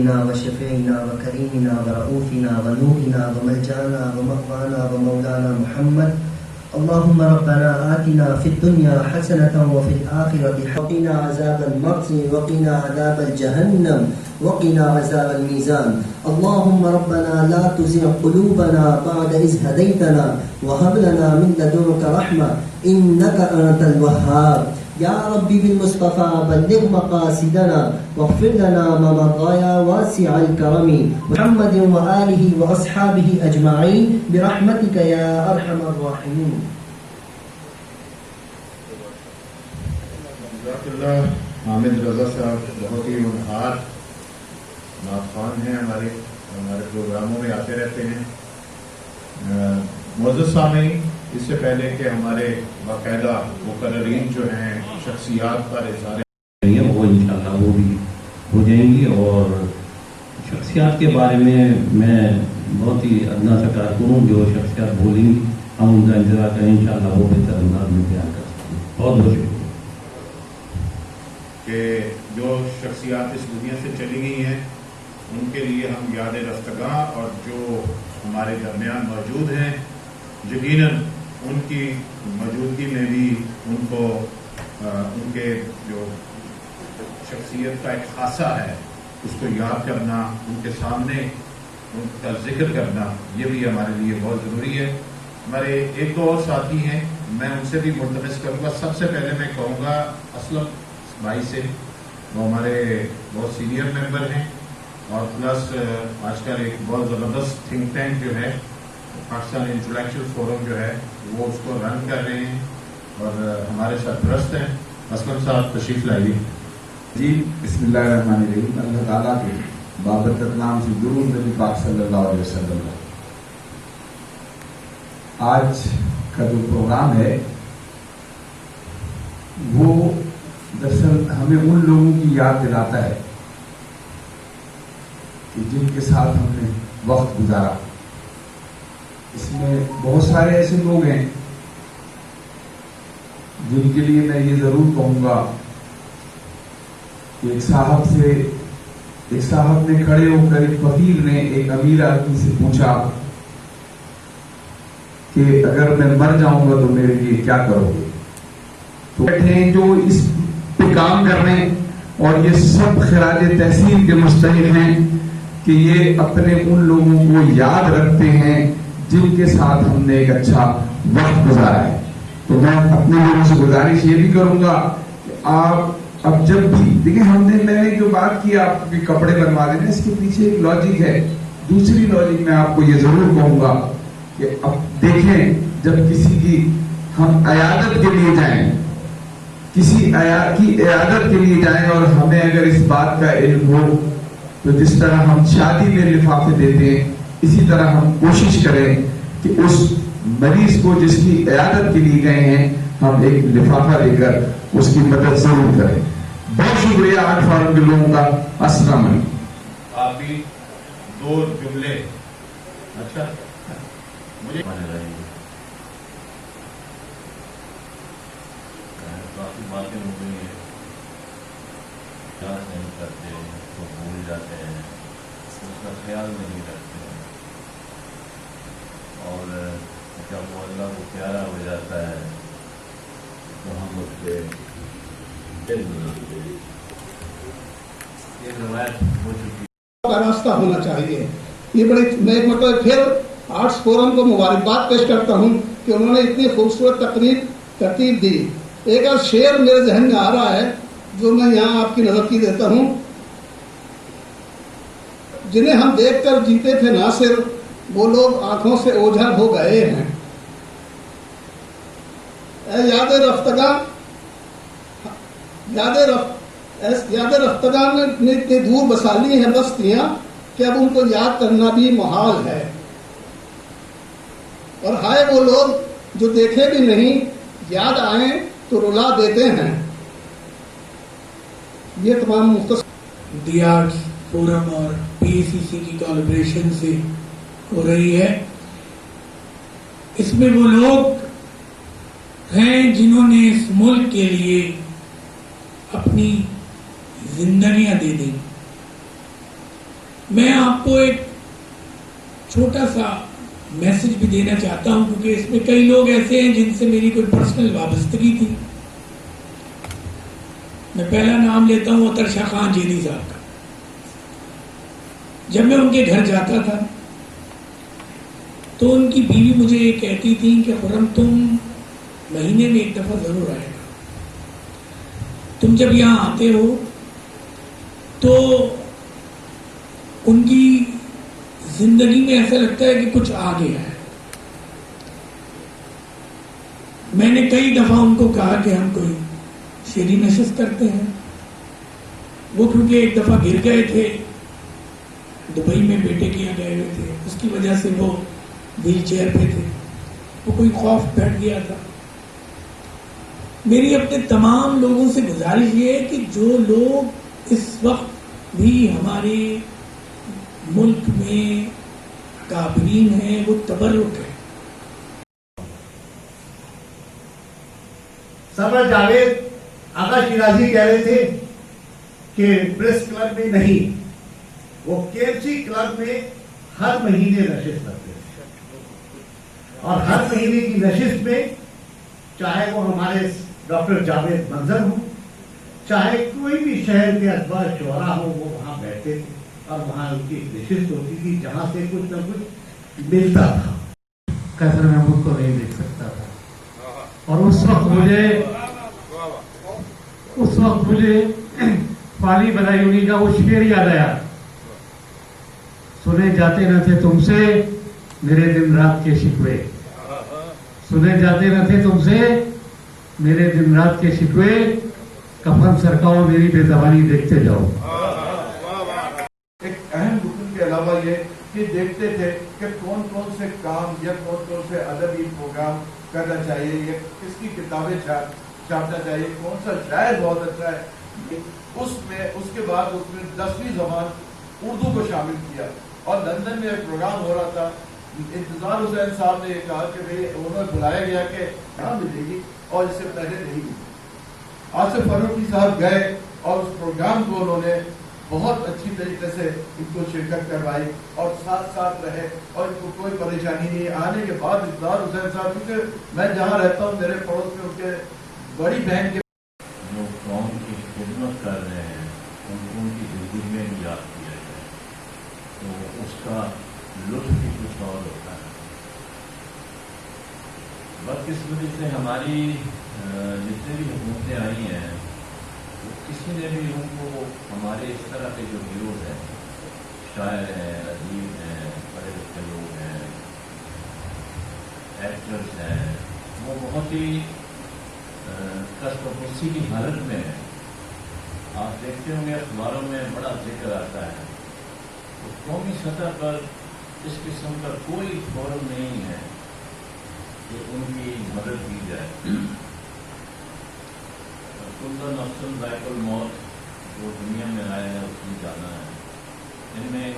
وحبيبنا وشفيعنا وكريمنا ورؤوفنا ونورنا وملجانا ومأوانا ومولانا محمد. اللهم ربنا آتنا في الدنيا حسنة وفي الآخرة وقنا عذاب المقت وقنا عذاب الجهنم وقنا عذاب الميزان. اللهم ربنا لا تزغ قلوبنا بعد إذ هديتنا وهب لنا من لدنك رحمة إنك أنت الوهاب. يا ربي بالمصطفى بلغ مقاصدنا واغفر لنا ما مضى يا واسع الكرم. محمد وآله وأصحابه أجمعين برحمتك يا أرحم الراحمين. حامد رضا صاحب بہت ہی ہونہار نعت خوان ہیں، ہمارے پروگراموں میں آتے رہتے ہیں. معزز سامعین، اس سے پہلے کہ ہمارے باقاعدہ مقررین جو ہیں شخصیات پر اظہار وہ انشاءاللہ وہ بھی ہو جائیں گی. اور شخصیات کے بارے میں بہت ہی ادنا سا کارکنوں جو شخصیات بولیں گی ہم ان کا انتظار کریں، انشاءاللہ وہ بہتر انداز میں بیان کر سکتے ہیں. بہت بہت شکریہ کہ جو شخصیات اس دنیا سے چلی گئی ہیں ان کے لیے ہم یاد رفتگاں اور جو ہمارے درمیان موجود ہیں یقیناً ان کی موجودگی میں بھی ان کو ان کے جو شخصیت کا ایک خاصہ ہے اس کو یاد کرنا، ان کے سامنے ان کا ذکر کرنا، یہ بھی ہمارے لیے بہت ضروری ہے. ہمارے ایک دو اور ساتھی ہیں، میں ان سے بھی ملتمس کروں گا. سب سے پہلے میں کہوں گا اسلم بھائی سے، وہ ہمارے بہت سینئر ممبر ہیں اور پلس آج کل ایک بہت زبردست تھنک ٹینک جو ہے پاکستان انٹلیکچوئل فورم جو ہے وہ اس کو رن کر رہے ہیں اور ہمارے سرپرست ہیں. اسلم صاحب تشریف لائیے. جی بسم اللہ الرحمن الرحیم. اللہ تعالیٰ کے بابرکت نام سے درود نبی پاک صلی اللہ علیہ وسلم. آج کا جو پروگرام ہے وہ دراصل ہمیں ان لوگوں کی یاد دلاتا ہے کہ جن کے ساتھ ہم نے وقت گزارا. اس میں بہت سارے ایسے لوگ ہیں جن کے لیے میں یہ ضرور کہوں گا کہ ایک صاحب نے کھڑے ہو کر ایک فقیر نے ایک امیر آدمی سے پوچھا کہ اگر میں مر جاؤں گا تو میرے لیے کیا کرو گے. تو بیٹھے ہیں جو اس پہ کام کر رہے ہیں اور یہ سب خراج تحسین کے مستحق ہیں کہ یہ اپنے ان لوگوں کو یاد رکھتے ہیں جن کے ساتھ ہم نے ایک اچھا وقت گزارا ہے. تو میں اپنے لوگوں سے گزارش یہ بھی کروں گا کہ آپ اب جب بھی دیکھیں میں نے جو بات کی آپ کے کپڑے بنوا دینا، اس کے پیچھے ایک لاجک ہے. دوسری لاجک میں آپ کو یہ ضرور کہوں گا کہ اب دیکھیں جب کسی کی ہم عیادت کے لیے جائیں، کسی کی عیادت کے لیے جائیں اور ہمیں اگر اس بات کا علم ہو تو جس طرح ہم شادی میں لفافے دیتے ہیں اسی طرح ہم کوشش کریں کہ اس مریض کو جس کی عیادت کے لیے گئے ہیں ہم ایک لفافہ دے کر اس کی مدد ضرور کریں. بہت شکریہ آرٹ فارم کے لوگوں کا. السلام علیکم. آپ بھی دو جملے اچھا مجھے کافی باتیں ہو گئی ہیں، یاد نہیں کرتے تو بھول جاتے ہیں، اس کا خیال نہیں رکھتے ہیں اور جب وہ اللہ کو پیارا ہو جاتا ہے تو ہم اس کے دل بناتے ہیں. یہ روایت ہو چکی کا راستہ ہونا چاہیے. یہ بڑے میں ایک مرتبہ پھر آرٹس فورم کو مبارکباد پیش کرتا ہوں کہ انہوں نے اتنی خوبصورت تقریب ترتیب دی. ایک اور شعر میرے ذہن میں آ رہا ہے جو میں یہاں آپ کی نظر کی دیتا ہوں. جنہیں ہم دیکھ کر جیتے تھے ناصر وہ لوگ آنکھوں سے اوجھل ہو گئے ہیں. اے یاد رفتگان نے اتنی دور بسا لی ہیں بستیاں کہ اب ان کو یاد کرنا بھی محال ہے. اور ہائے وہ لوگ جو دیکھے بھی نہیں یاد آئیں تو رلا دیتے ہیں. یہ تمام مختصر دی آرٹس فورم اور PACC کی کولابریشن سے ہو رہی ہے. اس میں وہ لوگ ہیں جنہوں نے اس ملک کے لیے اپنی زندگیاں دے دیں. میں آپ کو ایک چھوٹا سا میسج بھی دینا چاہتا ہوں، کیونکہ اس میں کئی لوگ ایسے ہیں جن سے میری کوئی پرسنل وابستگی تھی. میں پہلا نام لیتا ہوں عطر شاہ خان جیلی صاحب کا. جب میں ان کے گھر جاتا تھا تو ان کی بیوی مجھے یہ کہتی تھی کہ خرم تم مہینے میں ایک دفعہ ضرور آئے گا. تم جب یہاں آتے ہو تو ان کی زندگی میں ایسا لگتا ہے کہ کچھ آ گیا ہے. میں نے کئی دفعہ ان کو کہا کہ ہم کوئی شعری نشست کرتے ہیں. وہ کیونکہ ایک دفعہ گر گئے تھے دبئی میں، بیٹے کے یہاں گئے ہوئے تھے، اس کی وجہ سے وہ ویل چیئر پہ تھے، وہ کوئی خوف بیٹھ گیا تھا. میری اپنے تمام لوگوں سے گزارش یہ ہے کہ جو لوگ اس وقت بھی ہمارے ملک میں اکابرین ہیں وہ تبرک ہے. سرور جاوید آقا شیرازی کہہ رہے تھے کہ پریس کلب میں نہیں، وہ KFC کلب میں ہر مہینے نشست کرتے ہیں، اور ہر مہینے کی نشست میں چاہے وہ ہمارے ڈاکٹر جاوید منظر ہوں، چاہے کوئی بھی شہر کے ادبا شعراء ہو، وہ وہاں بیٹھتے تھے اور وہاں ان کی نشست ہوتی تھی جہاں سے کچھ نہ کچھ ملتا تھا. کیسر محمود کو نہیں دیکھ سکتا تھا، اور اس وقت مجھے فالی بدایونی کا وہ شعر یاد آیا، سنے جاتے نہ تھے تم سے میرے دن رات کے شکوے، سنے جاتے نہ تھے تم سے میرے دن رات کے شکوے، کفن سرکاؤ میری بے زبانی دیکھتے جاؤ. ایک اہم رکن کے علاوہ یہ کہ دیکھتے تھے کہ کون کون سے کام یا کون کون سے ادبی پروگرام کرنا چاہیے، یا کس کی کتابیں چھاپنا چاہیے، کون سا شاعر بہت اچھا ہے. اس کے بعد اس میں 10ویں زبان اردو کو شامل کیا، اور لندن میں ایک پروگرام ہو رہا تھا. انتظار حسین صاحب نے یہ کہا کہ بھئی انہیں بلایا گیا کہ یہاں ملے گی، اور اس سے پہلے نہیں ملی. آصف فاروقی صاحب گئے اور اس پروگرام کو انہوں نے بہت اچھی طریقے سے ان کو شرکت کروائی اور ساتھ ساتھ رہے، اور ان کو کوئی پریشانی نہیں. آنے کے بعد انتظار حسین صاحب، کیونکہ میں جہاں رہتا ہوں میرے پڑوس میں ان کے بڑی بہن کے جو قوم کی خدمت کر رہے ہیں ان کی زندگی میں بھی یاد کیا جائے تو اس کا لطف بھی کچھ اور ہوتا ہے. بدقسمتی سے ہماری جتنے بھی حکومتیں آئی ہیں کسی نے بھی ان کو ہمارے اس طرح کے جو ہیروز ہیں، شاعر ہیں، ادیب ہیں، پڑھے لکھے لوگ ہیں، ایکٹرز ہیں، وہ بہت ہی کشف و پرسی کی حالت میں ہیں. آپ دیکھتے ہوں گے اخباروں میں بڑا ذکر آتا ہے. تو قومی سطح پر اس قسم کا کوئی فورم نہیں ہے کہ ان کی مدد کی جائے. کل نفس ذائقہ الموت جو دنیا میں آیا ہے اس میں جانا ہے. ان میں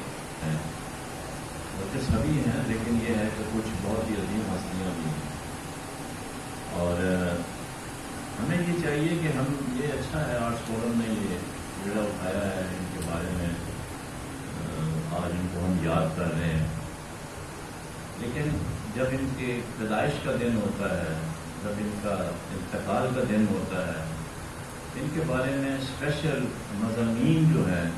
بچے سبھی ہیں، لیکن یہ ہے کہ کچھ بہت ہی عظیم ہستیاں بھی ہیں، اور ہمیں یہ چاہیے کہ ہم یہ اچھا ہے آرٹس فورم نے یہ بیڑا اٹھایا ہے ان کے بارے میں، آج ان کو ہم یاد کر رہے ہیں. لیکن جب ان کے پیدائش کا دن ہوتا ہے، جب ان کا انتقال کا دن ہوتا ہے، ان کے بارے میں اسپیشل مضامین جو ہیں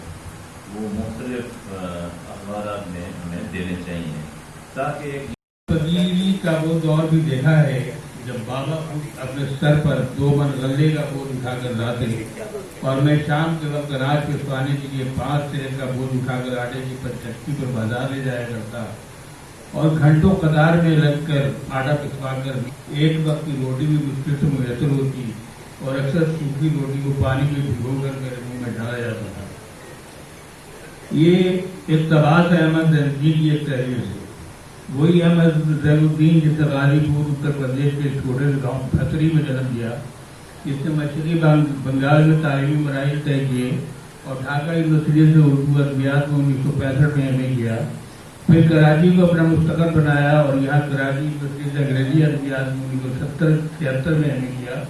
وہ مختلف اخبارات میں ہمیں دینے چاہیے، تاکہ ایک تبدیلی کا وہ دور بھی دیکھا ہے جب بابا اپنے سر پر 2 من غلے کا بوجھ اٹھا کر لاتے، اور میں شام کے وقت اناج پسوانے کے لیے 5 سیر کا بوجھ اٹھا کر آٹے کی چکی پر بازار لے جایا کرتا، اور گھنٹوں قطار میں لگ کر آٹا پسوا کر ایک وقت کی روٹی بھی مشکل سے میسر ہوتی، اور اکثر سوکھی روٹی کو پانی میں بھگو کر میرے منہ میں ڈالا جاتا تھا. یہ اقتباس ہے احمد زین الدین کی ایک تحریر سے. وہی احمد زین الدین جس نے غازی پور اتر پردیش کے چھوٹے سے گاؤں پھسری میں جنم دیا، جس نے مشرقی بنگال میں تعلیمی مراحل طے کیے اور ڈھاکہ یونیورسٹی سے اردو ادبیات میں 1965 میں ایم اے کیا، پھر کراچی کو اپنا مستقل بنایا اور یہاں کراچی یونیورسٹی سے انگریزی ادبیات میں 1970-76 میں ایم اے کیا.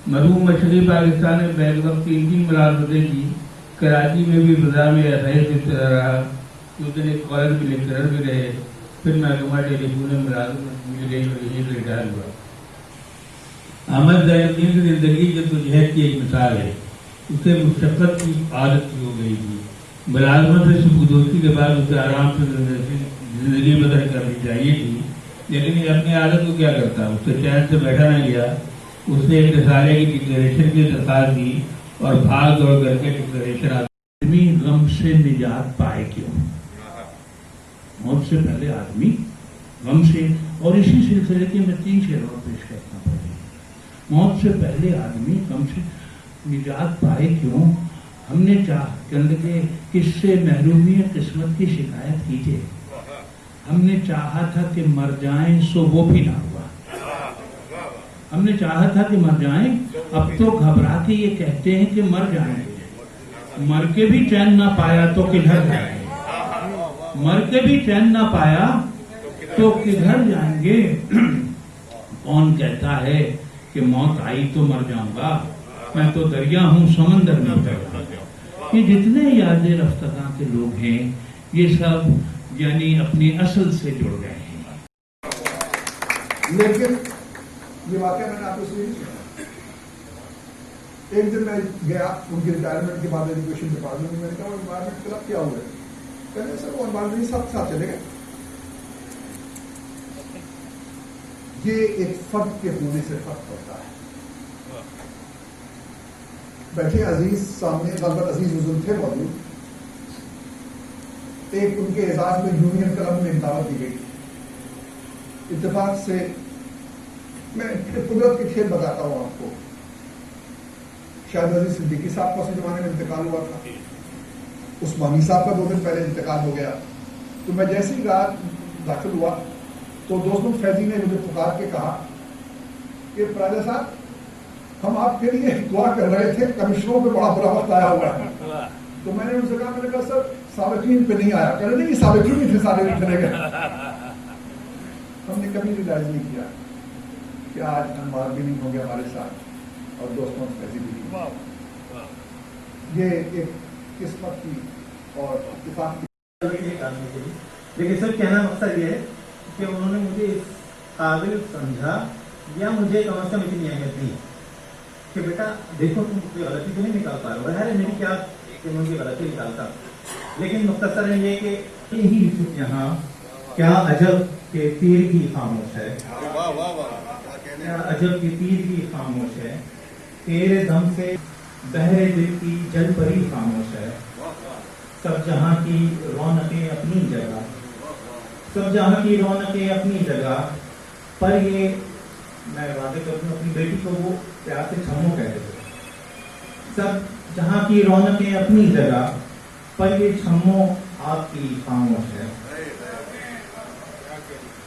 مرحوم مشرقی پاکستان میں بیک وقت کی ان کی ملازمتیں کی، कराची में भी बाजार में ऐसा ही सिलसिला रहा। उस दिन एक कॉलेज में लेक्चरर भी रहे, फिर महकमा टेलीफोन में मिल गई और यही रिटायर हुआ। अहमद ज़ैनुद्दीन की जिंदगी जद्दोजहद की एक मिसाल है। उसे मुशक्क़त की आदत हो गई थी। मुलाजमत से सुबुदोस्ती के बाद उसे आराम से जिंदगी बदल करनी चाहिए थी, लेकिन ये अपनी आदत को क्या करता, उससे चैन से बैठा नहीं गया। उसने एक रिसाले की डिक्लेरेशन की दरख्वास्त दी और भाग दौड़ करके डिक्लेरेशन आदमी गम से निजात पाए क्यों? मौत से पहले आदमी गम से, और इसी सिलसिले के मैं 3 शेर और पेश करता हूँ। मौत से पहले आदमी गम से निजात पाए क्यों? हमने चंद के किससे महरूमी किस्मत की शिकायत कीजिए। हमने चाहा था कि मर जाएं सो वो भी ना हुआ। हमने चाहा था कि मर जाएं, अब तो घबरा के ये कहते हैं कि मर जाएंगे। मर के भी चैन ना पाया तो किधर जाएंगे? मर के भी चैन ना पाया तो किधर जाएंगे? कौन कहता है कि मौत आई तो मर जाऊंगा, मैं तो दरिया हूं समंदर में उतर जाऊंगा। ये जितने याद रफ्तगा के लोग हैं, ये सब यानी अपनी असल से जुड़ गए हैं। लेकिन ये वाकया मैंने आपको इसलिए नहीं सुना। एक दिन मैं गया उनकी रिटायरमेंट के बाद एजुकेशन डिपार्टमेंट में, मैंने कहा एनवायरमेंट क्लब क्या हुआ है? कहते सर वो एनवायरमेंट सब साथ चले गए। ये एक फर्द के होने से फर्क पड़ता है। बैठे अजीज सामने गलबत अजीज हुजूर थे मौजूद। एक उनके एजाज में यूनियन क्लब में दावत दी गई। इत्तेफाक से मैं कुदरत के खेल बताता हूं आपको। शायद अजीज सिद्दीकी साहब का उस जमाने में इंतकाल हुआ था। उस्मानी साहब का 2 दिन पहले इंतकाल हो गया। तो मैं जैसे ही रात दाखिल हुआ तो दोस्तों फैजी ने मुझे पुकार के कहा कि राजा साहब, हम आपके लिए दुआ कर रहे थे, कमिश्नरों पे बड़ा बुरा वक्त आया हुआ है। तो मैंने उनसे कहा, मैंने कहा सर साबिकीन पे नहीं आया। कहने नहीं, साबिकीन ही थे सारे चले गए। हमने कभी रियलाइज नहीं किया कि आज अनवार भी नहीं हो गया हमारे साथ और दोस्तों फैजी भी नहीं। ये एक किस्मत की और इत्तेफाक की। लेकिन सर कहना मकसद ये है कि उन्होंने मुझे इस काबिल समझा, या मुझे कम से कम इतनी अहमियत दी कि बेटा देखो तुम कोई गलती तो नहीं निकाल पा रहे हो। है मेरी क्या कि मैं उनकी गलती निकालता, लेकिन मुख्तसर ये कि यही यहाँ क्या अजब के तीर की खामोश है, क्या अजब की तीर की खामोश है, तेरे दम से बहरे दिल की जल परी खामोश है। सब जहाँ की रौनकें अपनी जगह, सब जहाँ की रौनकें अपनी जगह, पर ये मैं वादे करूँ अपनी बेटी को वो प्यार से छमो कहते थे। सब जहाँ की रौनकें अपनी जगह, पर ये छमो आपकी खामोश है।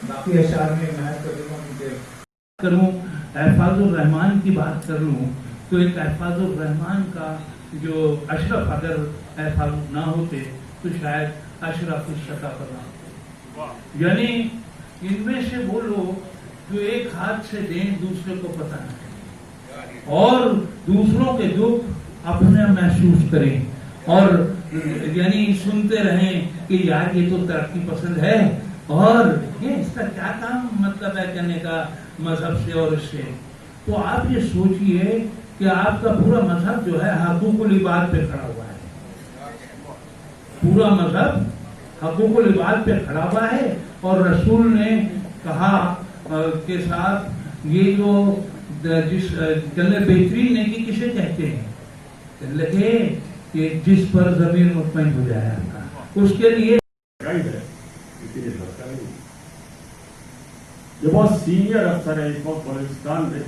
बाकी अशार में मैं करूँ अहफाजुर रहमान की बात कर लूँ तो एक अहफाजुर रहमान का जो अशरफ, अगर अहफाज ना होते तो शायद अशरफ इस सतह पर ना होते। यानी इनमें से वो लोग जो एक हाथ से दें दूसरे को पता नहीं और दूसरों के दुख अपने महसूस करें और यानी सुनते रहें कि यार ये तो तरक्की पसंद है और ये इसका क्या काम मतलब है कहने का मजहब से और इससे। तो आप ये सोचिए कि आपका पूरा मजहब जो है हकूकुल इबाद पे खड़ा हुआ है। पूरा मजहब हकूकुल इबाद पे खड़ा हुआ है और रसूल ने कहा के साथ ये जो जिस बेहतरीन नेकी किसे कहते हैं, लगे कि जिस पर जमीन मुतमईन हो जाए आपका, उसके लिए ये बहुत सीनियर अफसर है इस वक्त बलूचिस्तान में,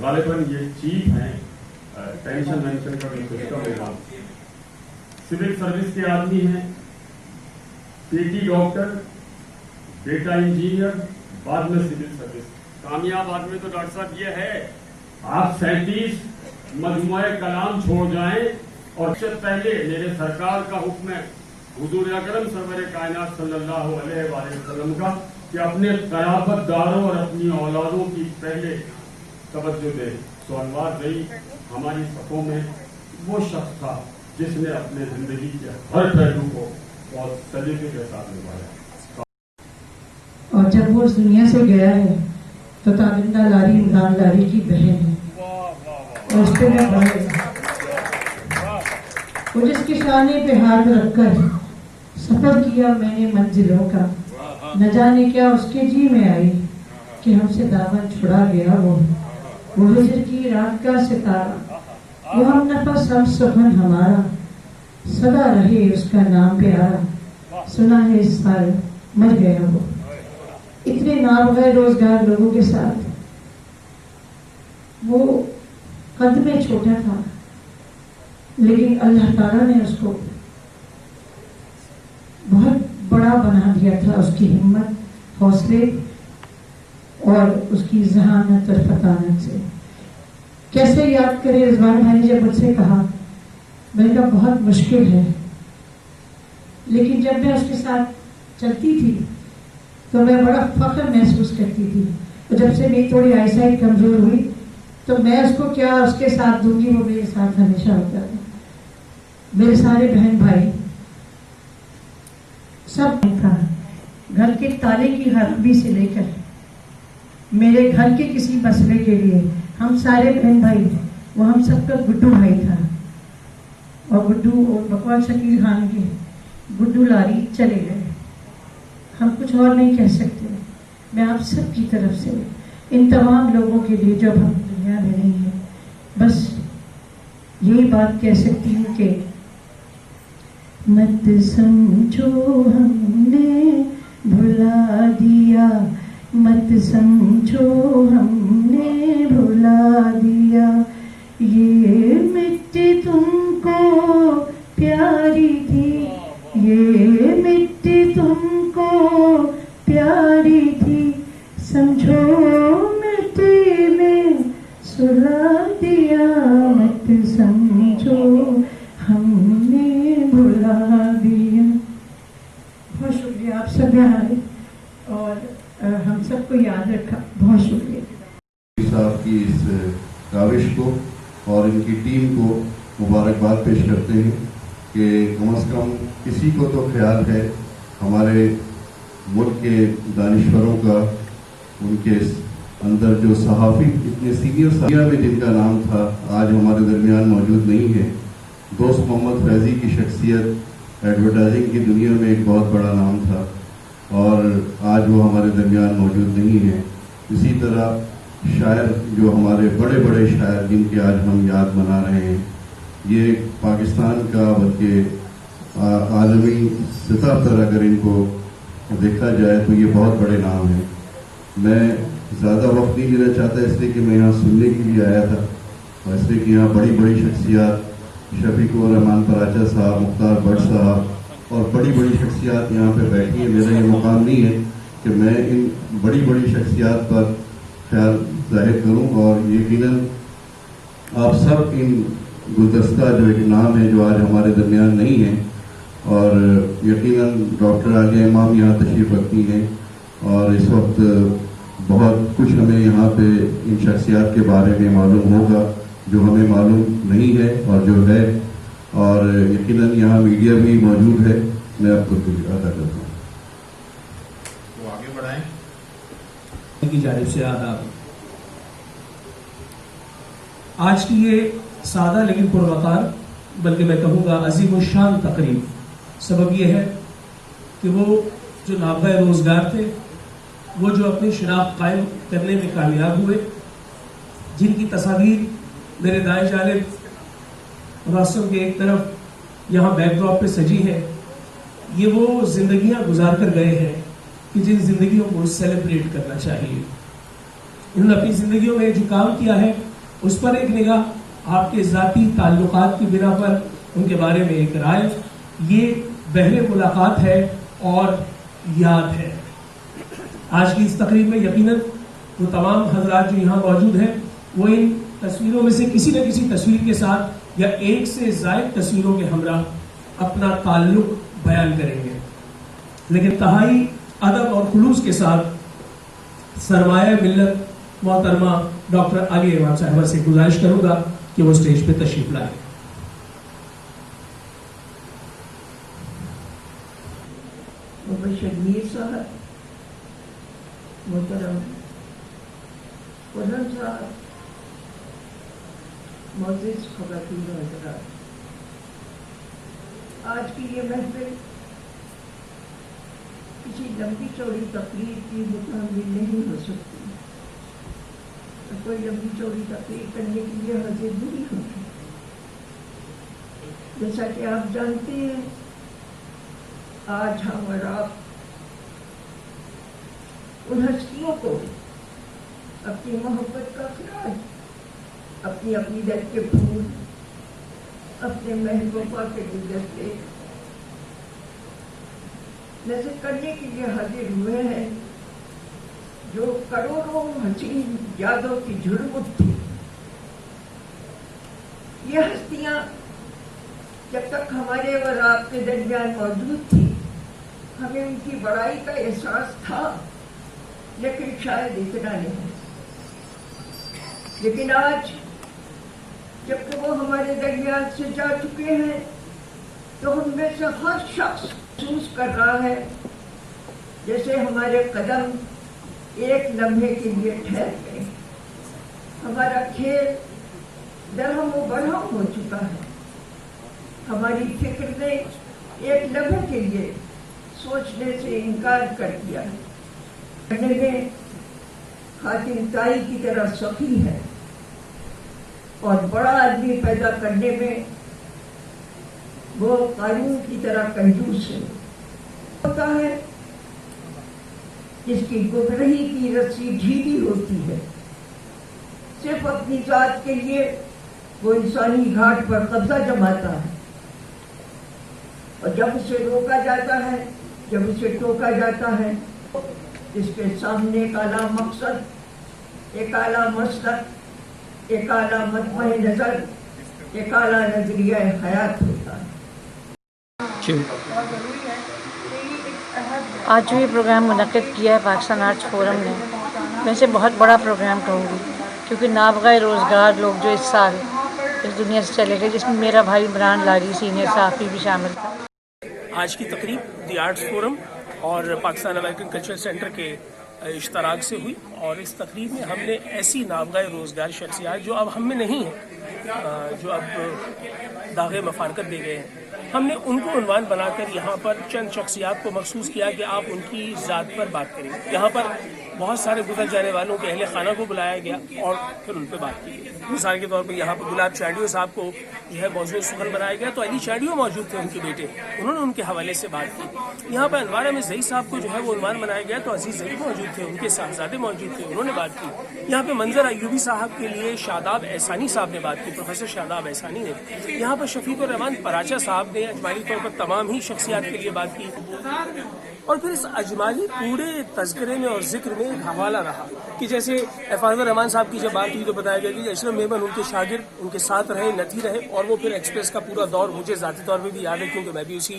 गालिबन ये चीफ हैं टेंशन वेंशन का भी सिस्टम है। सिविल सर्विस के आदमी हैं, पीटी डॉक्टर, डेटा इंजीनियर, बाद में सिविल सर्विस। कामयाब आदमी तो डॉक्टर साहब ये है, आप 37 मजमुए कलाम छोड़ जाएं और उससे पहले मेरे सरकार का हुक्म है हुजूर अकरम सरवर कायनात सल्लल्लाहु अलैहि वसल्लम का कि अपने क़यामतदारों और अपनी औलादों की पहले तवज्जो दे। तो अनवार रही हमारी सफ़ों में वो शख्स था जिसने अपने जिंदगी के हर पहलू को बहुत सलीके के साथ निभाया। और जब वो इस दुनिया से गया है तो ताबिंदा लारी इमरान लारी की बहन है और उस पर मैं भाई वो जिसके शाने पे हाथ रखकर सफर किया मैंने मंजिलों का, न जाने क्या उसके जी में आई कि हमसे दामन छुड़ा गया वो हिजर की रात का सितारा, वो हम नफस हम सुखन हमारा, सदा रहे उसका नाम प्यारा, सुना है इस साल मर गया वो। इतने नाबगैर रोजगार लोगों के साथ वो कद में छोटा था, लेकिन अल्लाह ताला ने उसको बहुत बड़ा बना दिया था। उसकी हिम्मत, हौसले और उसकी जहानत और फतानत से। कैसे याद करें, रिजवान भाई ने जब मुझसे कहा, मैंने कहा बहुत मुश्किल है, लेकिन जब मैं उसके साथ चलती थी तो मैं बड़ा फख्र महसूस करती थी। और जब से मेरी थोड़ी आईसाइट कमजोर हुई तो मैं उसको क्या उसके साथ दूंगी, वो मेरे साथ हमेशा होता था। मेरे सारे बहन भाई सब था, घर के ताले की खराबी से लेकर मेरे घर के किसी मसले के लिए हम सारे बहन भाई, वो हम सबका गुड्डू भाई था। और गुड्डू और बकवास शकील खान के गुड्डू लारी चले गए, हम कुछ और नहीं कह सकते। मैं आप सब की तरफ से इन तमाम लोगों के लिए जो हम दुनिया में नहीं है, बस यही बात कह सकती हूँ कि मत समझो हमने भुला दिया, मत समझो हमने भुला दिया, ये मिट्टी तुमको प्यारी थी, ये मिट्टी तुमको प्यारी थी, समझो मिट्टी में सुला दिया, मत समझो हमने भुला दिया। बहुत शुक्रिया आप सब यहाँ आए और हम सबको याद रखा, बहुत शुक्रिया। साहब की इस काविश को और इनकी टीम को मुबारकबाद पेश करते हैं कि कम से कम किसी को तो ख्याल है हमारे मुल्क के दानिश्वरों का, उनके अंदर जो सहाफ़ी इतने सीनियर साहिया में जिनका नाम था आज हमारे दरमियान मौजूद नहीं है। दोस्त मोहम्मद फैज़ी की शख्सियत एडवर्टाइजिंग की दुनिया में एक बहुत बड़ा नाम था और आज वो हमारे दरमियान मौजूद नहीं है। इसी तरह शायर जो हमारे बड़े बड़े शायर जिनके आज हम याद मना रहे हैं, ये पाकिस्तान का बल्कि आलमी सतह पर अगर इनको देखा जाए तो ये बहुत बड़े नाम हैं। मैं ज़्यादा वक्त नहीं लेना चाहता इसलिए कि मैं यहाँ सुनने के लिए आया था और इसलिए कि यहाँ बड़ी बड़ी शख्सियात शफीकुर रहमान पराचा साहब, मुख्तार भट्ट साहब और बड़ी बड़ी शख्सियात यहाँ पे बैठी हैं। मेरा ये मुकाम नहीं है कि मैं इन बड़ी बड़ी शख्सियात पर ख्याल जाहिर करूँ और यकीनन आप सब इन गुलदस्ता जो एक नाम है जो आज हमारे दरमियान नहीं है और यकीनन डॉक्टर आलिया इमाम यहाँ तशरीफ़ रखती हैं और इस वक्त बहुत कुछ हमें यहाँ पे इन शख्सियात के बारे में मालूम होगा जो हमें मालूम नहीं है और जो है, और यकीनन यहाँ मीडिया भी मौजूद है। मैं आपको अदा करता हूँ। तो आगे बढ़ाएं की जानिब से आदाब। आज की ये सादा लेकिन पुरवकार, बल्कि मैं कहूँगा अजीम शान तकरीब, सबब ये है कि वो जो नाबगा रोजगार थे, वो जो अपनी शनाख्त कायम करने में कामयाब हुए, जिनकी तस्वीर मेरे दाएं जानिब रास्तों के एक तरफ यहाँ बैकड्रॉप पे सजी है, ये वो जिंदगियां गुजार कर गए हैं कि जिन जिंदगियों को सेलिब्रेट करना चाहिए। इन्होंने अपनी जिंदगियों में जो काम किया है उस पर एक निगाह, आपके ज़ाती ताल्लुकात की बिना पर उनके बारे में एक राय, ये बहरे मुलाकात है और याद है। आज की इस तकरीब में यकीनन वो तमाम हजरात जो यहाँ मौजूद हैं वो इन तस्वीरों में से किसी न किसी तस्वीर के साथ या एक से ज़ायद तस्वीरों के हमरा अपना ताल्लुक बयान करेंगे, लेकिन तहाई अदब और खुलूस के साथ सरमाया मिल्लत मोहतरमा डॉक्टर आलिया इमाम साहिबा से गुजारिश करूंगा कि वो स्टेज पे तशरीफ लाए। मुबश्शिर मीर साहब, मोहतरम खुर्रम साहब, मोअज़्ज़िज़ ख़वातीन व हज़रात, आज की ये महफिल किसी लंबी चौड़ी तकरीर की मुताबिक नहीं हो सकती। तो कोई लंबी चौड़ी तकरीर करने के लिए हाजिर नहीं होती। जैसा कि आप जानते हैं, आज हम और आप उन हस्तियों को अपनी मोहब्बत का खराज, अपनी अपनी दिल के फूल, अपने महबूबा के गुलदस्ते नजर करने के लिए हाजिर हुए हैं, जो करोड़ों हसीन यादों की झुरमुट थी। ये हस्तियां जब तक हमारे और आपके दरमियान मौजूद थी, हमें उनकी बड़ाई का एहसास था, लेकिन शायद इतना नहीं। लेकिन आज जबकि वो हमारे दरमियान से जा चुके हैं, तो हम में से हर शख्स महसूस कर रहा है जैसे हमारे कदम एक लम्हे के लिए ठहर गए। हमारा खेल दरहम व बरहम हो चुका है। हमारी फिक्र ने एक लम्हे के लिए सोचने से इनकार कर दिया। पढ़ने में खातिन ताई की तरह सखी है और बड़ा आदमी पैदा करने में वो कानून की तरह कंजूस है। होता है जिसकी गुमराही की रस्सी ढीली होती है, सिर्फ अपनी जात के लिए वो इंसानी घाट पर कब्जा जमाता है, और जब उसे रोका जाता है, जब उसे टोका जाता है, जिसके सामने एक आला मकसद, एक आला मसलक, एक आला मतमए नजर, एक आला नजरिया हयात होता है। आज जो ये प्रोग्राम मुनक़िद किया है पाकिस्तान आर्ट्स फोरम ने, मैं इसे बहुत बड़ा प्रोग्राम कहूँगी, क्योंकि नाबग़ा रोज़गार लोग जो इस साल इस दुनिया से चले गए, जिसमें मेरा भाई इमरान लारी सीनियर सहाफ़ी भी शामिल था। आज की तकरीब दी आर्ट्स फोरम और पाकिस्तान अमेरिकन कल्चरल सेंटर के इश्तराक से हुई, और इस तकरीब में हमने ऐसी नाबग़ा रोज़गार शख्सियात जो अब हम में नहीं हैं, जो अब दाग़े मफारकत दे गए हैं, हमने उनको उन्वान बनाकर यहाँ पर चंद शख्सियात को मखसूस किया कि आप उनकी ज़ात पर बात करें। यहाँ पर बहुत सारे गुजर जाने वालों के अहले खाना को बुलाया गया और फिर उन पर बात की गई। मिसाल के तौर पर यहाँ पर गुलाब चांडियो साहब को जो है मौजूद सुखन बनाया गया, तो अली चांडियो मौजूद थे, उनके बेटे, उन्होंने उनके हवाले से बात की। यहाँ पर अनवार अहमद ज़ई साहब को जो है वो उन्वान बनाया गया, तो अजीज़ ज़ई मौजूद थे, उनके साहबजादे मौजूद थे, उन्होंने बात की। यहाँ पे मंजर अयूबी साहब के लिए शादाब एहसानी साहब ने बात की, प्रोफेसर शादाब एहसानी ने। यहाँ पर शफीकुर रहमान पराचा साहब ने अजमाली तौर पर तमाम ही शख्सियात के लिए बात की, और फिर इस अजमाली पूरे तज़किरे में और जिक्र में एक हवाला रहा कि जैसे हिफाज़त रहमान साहब की जब बात हुई तो बताया गया कि अशरफ मेमन उनके शागिर्द उनके साथ रहे, नथी रहे, और वो फिर एक्सप्रेस का पूरा दौर मुझे ज़ाती तौर पर भी याद है क्योंकि मैं भी उसी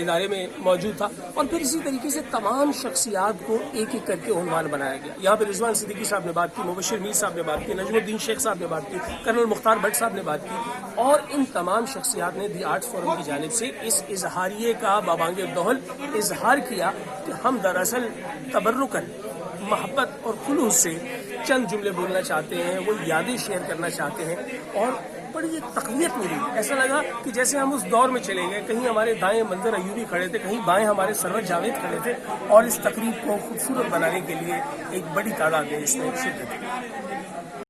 इदारे में मौजूद था। और फिर इसी तरीके से तमाम शख्सियात को एक एक करके उन्वान बनाया गया। यहाँ पर रिजवान सिद्दीकी साहब ने बात की, मुबश्शिर मीर साहब ने बात की, नजमुद्दीन शेख साहब ने बात की, कर्नल मुख्तार भट्ट साहब ने बात की, और इन तमाम शख्सियात ने दी आर्ट्स फोरम की जानिब से इस इजहारिये का बाबांगे दोहल इजहार किया कि हम दरअसल तबर्रुकन मोहब्बत और खुलूस से चंद जुमले बोलना चाहते हैं, वो यादें शेयर करना चाहते हैं, और बड़ी एक तक़वियत मिली। ऐसा लगा कि जैसे हम उस दौर में चले गए, कहीं हमारे दाएं मंजर अयूबी खड़े थे, कहीं बाएं हमारे सरवर जावेद खड़े थे, और इस तकरीब को खूबसूरत बनाने के लिए एक बड़ी तादाद ने इसमें शिरकत की।